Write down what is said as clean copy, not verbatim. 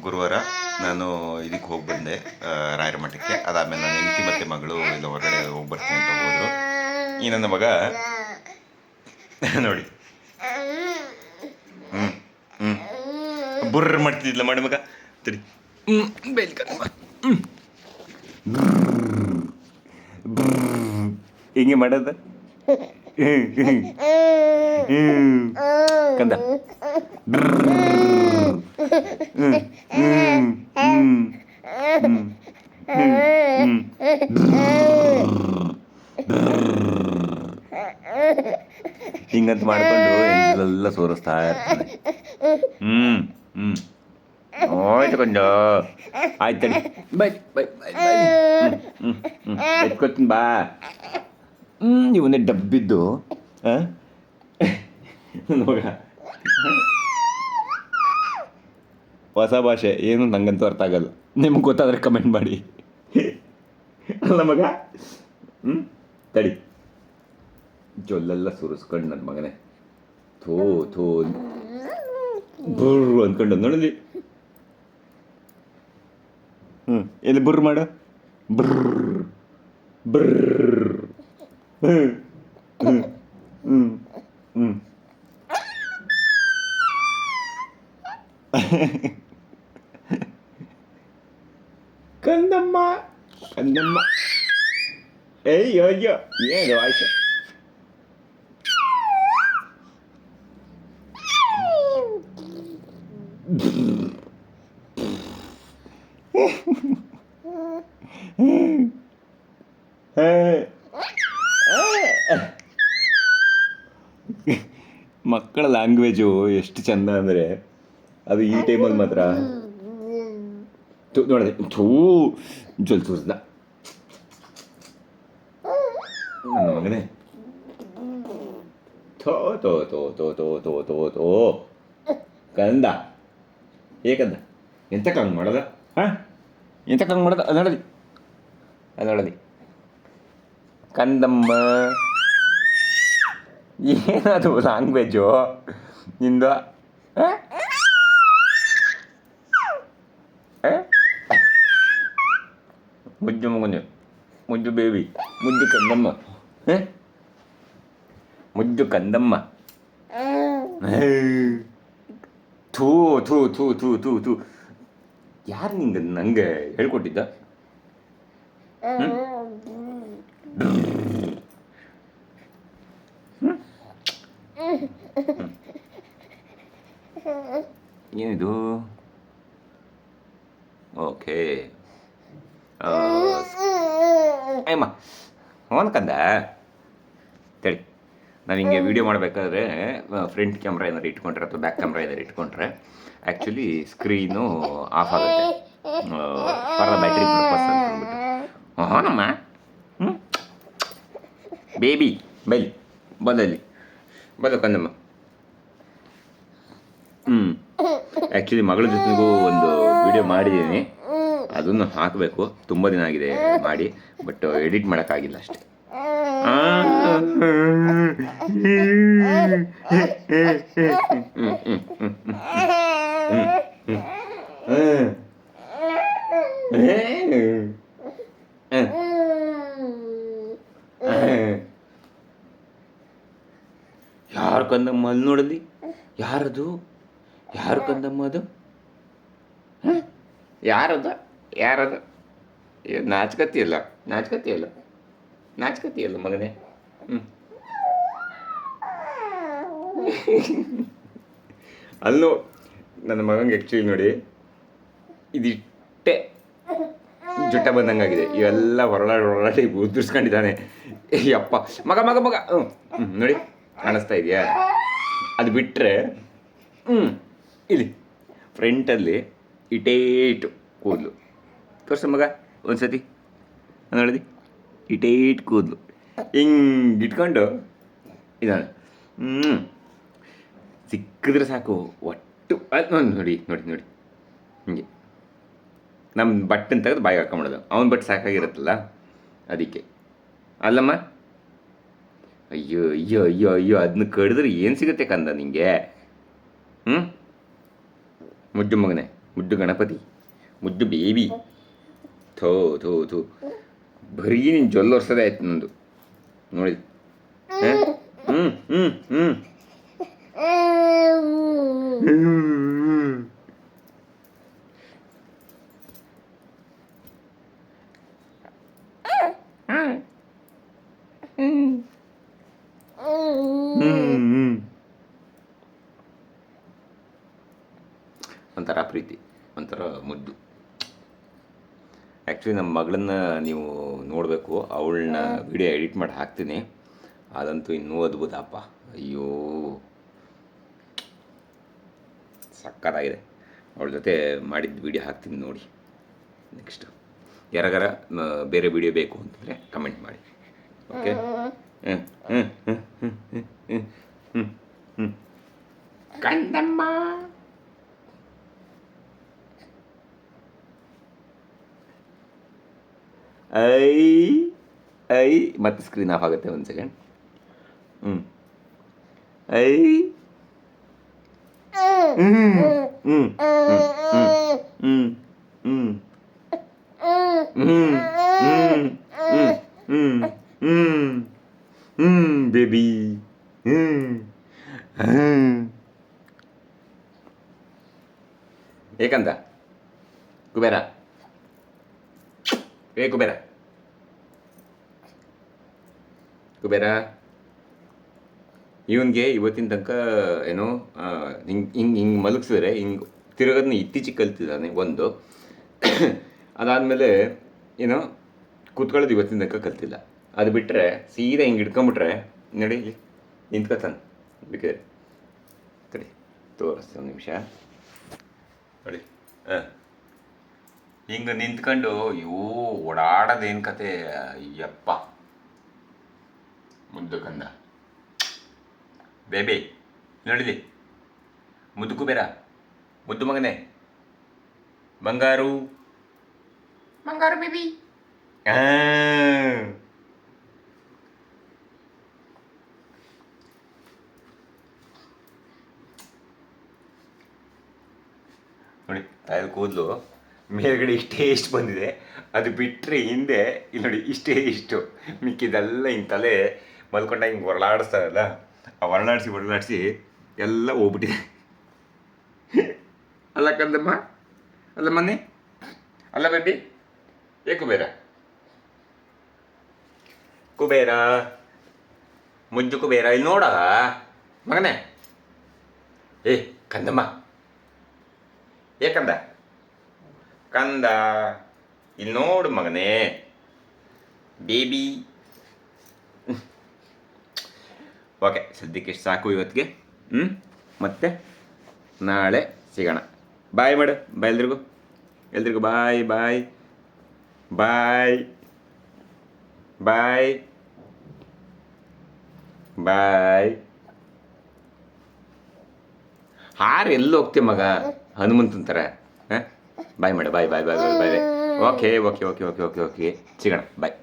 ಗುರುವಾರ ನಾನು ಇದಕ್ಕೆ ಹೋಗಿ ಬಂದೆ, ರಾಯರ ಮಠಕ್ಕೆ. ಅದಾದಮೇಲೆ ನನ್ನ ಹೆಂಡತಿ ಮತ್ತು ಮಗಳು ಎಲ್ಲ ಹೊರಗಡೆ ಹೋಗಿ ಬರ್ತೀನಿ ಅಂತ ಹೋದರು. ಈ ನನ್ನ ಮಗ ನೋಡಿ ಬುರ್ರ ಮಾಡ್ತಿದ್ದಿಲ್ಲ ಮಾಡಿ ಮಗ ತಡಿ ಹಿಂಗೆ ಮಾಡೋದ ಕಂದ ಹಿಂಗಂತ ಮಾಡ್ಕೊಂಡು ಎಂಜಲೆಲ್ಲ ಸೋರಿಸ್ತಾ ಇರ್ತಾನೆ. ಆಯ್ತು ಕೊಂಡ ಆಯ್ತು ಬೈ ಬೈ ಬೈ ಎತ್ಕೊತೀನಿ ಬಾ. ಇವನ್ನೇ ಡಬ್ಬಿದ್ದು ನೋಡ ಹೊಸ ಭಾಷೆ ಏನು ನಂಗಂತೂ ಅರ್ಥ ಆಗಲ್ಲ. ನಿಮ್ಗೆ ಗೊತ್ತಾದರೆ ಕಮೆಂಟ್ ಮಾಡಿ. ಅಲ್ಲ ಮಗ ತಡಿ ಜೊಲ್ಲೆಲ್ಲ ಸುರಿಸ್ಕೊಂಡು ನನ್ನ ಮಗನೇ ಥೋ ಥೋ ಬುರ್ರು ಅಂದ್ಕೊಂಡು ನೋಡಿದ್ವಿ. ಎಲ್ಲಿ ಬುರ್ರು ಮಾಡು ಬರ್ರ್ ಬರ್ರ್ ಕಂದಮ್ಮ ಕಂದಮ್ಮ ಅಯ್ಯೋ ಅಯ್ಯೋ ಏನು ಆಯ್ತು. ಮಕ್ಕಳ ಲ್ಯಾಂಗ್ವೇಜು ಎಷ್ಟು ಚಂದ ಅಂದರೆ ಅದು ಈ ಟೈಮಲ್ಲಿ ಮಾತ್ರ ನೋಡಿದೆ ಥೂ ಜೊಲ್ ಸುರಿಸ್ದ ನನ್ನ ಮಗನೇ ಥೋ ತೋ ತೋ ತೋ ತೋ ತೋ ತೋ ತೋ ಕಂದ ಏಕಂದ ಎಂತಕ್ಕೆ ಹಂಗೆ ಮಾಡೋದ ಎಂತಕ್ಕೆ ಹಂಗೆ ಮಾಡೋದ ಅದು ನೋಡಲಿ ಕಂದಮ್ಮ ಏನದು ಲ್ಯಾಂಗ್ವೇಜು ನಿಂದ ಮುಜ್ಜು ಮಗನು ಮುಜ್ಜು ಬೇಬಿ ಮುಜ್ಜು ಕಂದಮ್ಮ ಮುಜ್ಜು ಕಂದಮ್ಮ ಥೂ ಥೂ ಥೂ ಥೂ ಥೂ ಥೂ ಯಾರು ನಿಂಗೆ ನನಗೆ ಹೇಳ್ಕೊಟ್ಟಿದ್ದ? ಏನಿದು? ಓಕೆ ಅಯ್ಯಮ್ಮ ಕಂದ ತಡಿ. ನಾನು ಹಿಂಗೆ ವೀಡಿಯೋ ಮಾಡಬೇಕಾದ್ರೆ ಫ್ರಂಟ್ ಕ್ಯಾಮ್ರಾ ಏನಾರು ಇಟ್ಕೊಂಡ್ರೆ ಅಥವಾ ಬ್ಯಾಕ್ ಕ್ಯಾಮ್ರಾ ಏನಾರು ಇಟ್ಕೊಂಡ್ರೆ ಆ್ಯಕ್ಚುಲಿ ಸ್ಕ್ರೀನು ಆಫ್ ಆಗುತ್ತೆ ಫಾರ್ ದ ಬ್ಯಾಟ್ರಿ ಪರ್ಪಸ್ ಅಂತ ಅಂದ್ಬಿಟ್ಟು. ಹಾನಮ್ಮ ಬೇಬಿ ಬೈಲಿ ಬಂದಲ್ಲಿ ಬಂದು ಕಂದಮ್ಮ. ಆ್ಯಕ್ಚುಲಿ ಮಗಳ ಜೊತೆಗೂ ಒಂದು ವಿಡಿಯೋ ಮಾಡಿದ್ದೀನಿ, ಅದನ್ನು ಹಾಕಬೇಕು. ತುಂಬ ದಿನ ಆಗಿದೆ ಮಾಡಿ, ಬಟ್ ಎಡಿಟ್ ಮಾಡೋಕ್ಕಾಗಿಲ್ಲ ಅಷ್ಟೇ. ಯಾರು ಕಂದಮ್ಮ ಅಲ್ಲಿ ನೋಡಲಿ? ಯಾರದು? ಯಾರು ಕಂದಮ್ಮ ಅದು? ಯಾರದ ಯಾರದ? ನಾಚ್ಕತಿಯಲ್ಲ ನಾಚ್ಕತಿಯಲ್ಲ ನಾಚ್ಕತಿಯಲ್ಲ ಮಗನೇ. ಅಲ್ಲೂ ನನ್ನ ಮಗಂಗೆ ಆ್ಯಕ್ಚುಲಿ ನೋಡಿ ಇದಿಷ್ಟೇ ಜುಟ್ಟ ಬಂದಂಗಾಗಿದೆ. ಇವೆಲ್ಲ ಹೊರಳಾಡಿ ಉದುರಿಸ್ಕೊಂಡಿದ್ದಾನೆ. ಯಪ್ಪ ಮಗ ಮಗ ಮಗ ನೋಡಿ ಕಾಣಿಸ್ತಾ ಇದೆಯಾ? ಅದು ಬಿಟ್ಟರೆ ಇಲ್ಲಿ ಫ್ರಂಟಲ್ಲಿ ಇಟೇಟು ಕೂದಲು ತೋರಿಸ ಮಗ ಒಂದ್ಸತಿ ನೋಡಿದಿ, ಇಟೇಟ್ ಕೂದಲು ಹಿಂಗೆ ಇಟ್ಕೊಂಡು ಇದ್ದಾನೆ. ಸಿಕ್ಕಿದ್ರೆ ಸಾಕು ಒಟ್ಟು ಅದು ನೋಡಿ ನೋಡಿ ನೋಡಿ ಹಿಂಗೆ ನಮ್ಮ ಬಟ್ಟನ್ನು ತೆಗೆದು ಬಾಯಿಗೆ ಹಾಕೊಂಬಿಡೋದು. ಅವನ ಬಟ್ಟೆ ಸಾಕಾಗಿರುತ್ತಲ್ಲ ಅದಕ್ಕೆ ಅಲ್ಲಮ್ಮ. ಅಯ್ಯೋ ಅಯ್ಯೋ ಅಯ್ಯೋ ಅಯ್ಯೋ ಅದನ್ನ ಕಡಿದ್ರೆ ಏನು ಸಿಗುತ್ತೆ ಕಂದ ನಿಂಗೆ? ಮುಜ್ಜು ಮಗನೇ ಮುದ್ದು ಗಣಪತಿ, ಮುದ್ದು ಬೇಬಿ. ಥೋ ಥೋ ಥೋ, ಬರೀ ನೀನು ಜೊಲ್ಲೊರ್ಸೋದೇ ಆಯ್ತು ನಂದು ನೋಡಿ. ಹ್ಞೂ ಹ್ಞೂ ಹ್ಞೂ ಒಂಥರ ಪ್ರೀತಿ, ಒಂಥರ ಮುದ್ದು. ಆ್ಯಕ್ಚುಲಿ ನಮ್ಮ ಮಗಳನ್ನ ನೀವು ನೋಡಬೇಕು, ಅವಳನ್ನ ವಿಡಿಯೋ ಎಡಿಟ್ ಮಾಡಿ ಹಾಕ್ತೀನಿ. ಅದಂತೂ ಇನ್ನೂ ಅದ್ಭುತಪ್ಪ. ಅಯ್ಯೋ ಸಕ್ಕತ್ತಾಗಿದೆ. ಅವಳ ಜೊತೆ ಮಾಡಿದ ವಿಡಿಯೋ ಹಾಕ್ತೀನಿ ನೋಡಿ. ನೆಕ್ಸ್ಟ್ ಯಾರಾಗಾರ ಬೇರೆ ವಿಡಿಯೋ ಬೇಕು ಅಂತಂದರೆ ಕಮೆಂಟ್ ಮಾಡಿ. ಓಕೆ. ಕಂದಮ್ಮ ಐ ಮತ್ತೆ ಸ್ಕ್ರೀನ್ ಆಫ್ ಆಗುತ್ತೆ. ಒಂದು ಸೆಕೆಂಡ್. ಐ ಬೇಬಿ. ಏಕಂತ ಕುಬೇರ, ಕುಬೇರ ಕುಬೇರ. ಇವನಿಗೆ ಇವತ್ತಿನ ತನಕ ಏನೋ ಹಿಂಗೆ ಮಲಗಿಸಿದ್ರೆ ಹಿಂಗೆ ತಿರುಗೋದನ್ನ ಇತ್ತೀಚೆಗೆ ಕಲ್ತಿದ್ದಾನೆ ಒಂದು. ಅದಾದಮೇಲೆ ಏನೋ ಕೂತ್ಕೊಳ್ಳೋದು ಇವತ್ತಿನ ತನಕ ಕಲ್ತಿಲ್ಲ. ಅದು ಬಿಟ್ಟರೆ ಸೀದಾ ಹಿಂಗೆ ಹಿಡ್ಕೊಂಬಿಟ್ರೆ ನೋಡಿ ಇಲ್ಲಿ ನಿಂತ್ಕೊತಾನೆ. ಬೇಕಾದ್ರೆ ತಡಿ ತೋರಿಸ್ತೀನಿ ಒಂದು ನಿಮಿಷ ನೋಡಿ. ಹಿಂಗೆ ನಿಂತ್ಕೊಂಡು ಅಯ್ಯೋ ಓಡಾಡೋದೇನು ಕತೆ ಯಪ್ಪ. ಮುದ್ದು ಕಂದ ಬೇಬಿ ನೋಡಿಲಿ, ಮುದ್ದು ಕುಬೇರ, ಮುದ್ದು ಮಗನೇ, ಬಂಗಾರು ಬಂಗಾರು ಬೇಬಿ. ನೋಡಿ ತಾಯಿದ ಕೂದಲು ಮೇಲ್ಗಡೆ ಇಷ್ಟು ಬಂದಿದೆ. ಅದು ಬಿಟ್ಟರೆ ಹಿಂದೆ ಇಲ್ಲಿ ನೋಡಿ ಇಷ್ಟು ಮಿಕ್ಕಿದೆಲ್ಲ ಹಿಂಗೆ ತಲೆ ಮಲ್ಕೊಂಡಾಗ ಹಿಂಗೆ ಹೊರಳಾಡಿಸ್ತಾರಲ್ಲ, ಆ ಹೊರಳಾಡಿಸಿ ಎಲ್ಲ ಹೋಗ್ಬಿಟ್ಟಿದೆ. ಅಲ್ಲ ಕಂದಮ್ಮ, ಅಲ್ಲ ಮೊನ್ನೆ, ಅಲ್ಲ ಬೇಬಿ. ಕುಬೇರ ಕುಬೇರ, ಮುದ್ದು ಕುಬೇರ, ಇಲ್ಲಿ ನೋಡ ಮಗನೇ. ಕಂದಮ್ಮ, ಕಂದ ಕಂದ, ಇಲ್ಲಿ ನೋಡು ಮಗನೇ ಬೇಬಿ. ಓಕೆ, ಸದ್ಯಕ್ಕೆ ಸಾಕು ಇವತ್ತಿಗೆ. ಮತ್ತೆ ನಾಳೆ ಸಿಗೋಣ. ಬಾಯ್ ಮಾಡು, ಬಾಯ್ ಎಲ್ರಿಗೂ ಬಾಯ್ ಬಾಯ್ ಬಾಯ್ ಬಾಯ್ ಬಾಯ್. ಹಾರು ಎಲ್ಲಿ ಹೋಗ್ತೀಯ ಮಗ, ಹನುಮಂತನ ಥರ. ಬಾಯ್ ಮಾಡು, bye bye bye bye bye. Okay okay okay okay okay okay ಸಿಗೋಣ, ಬಾಯ್.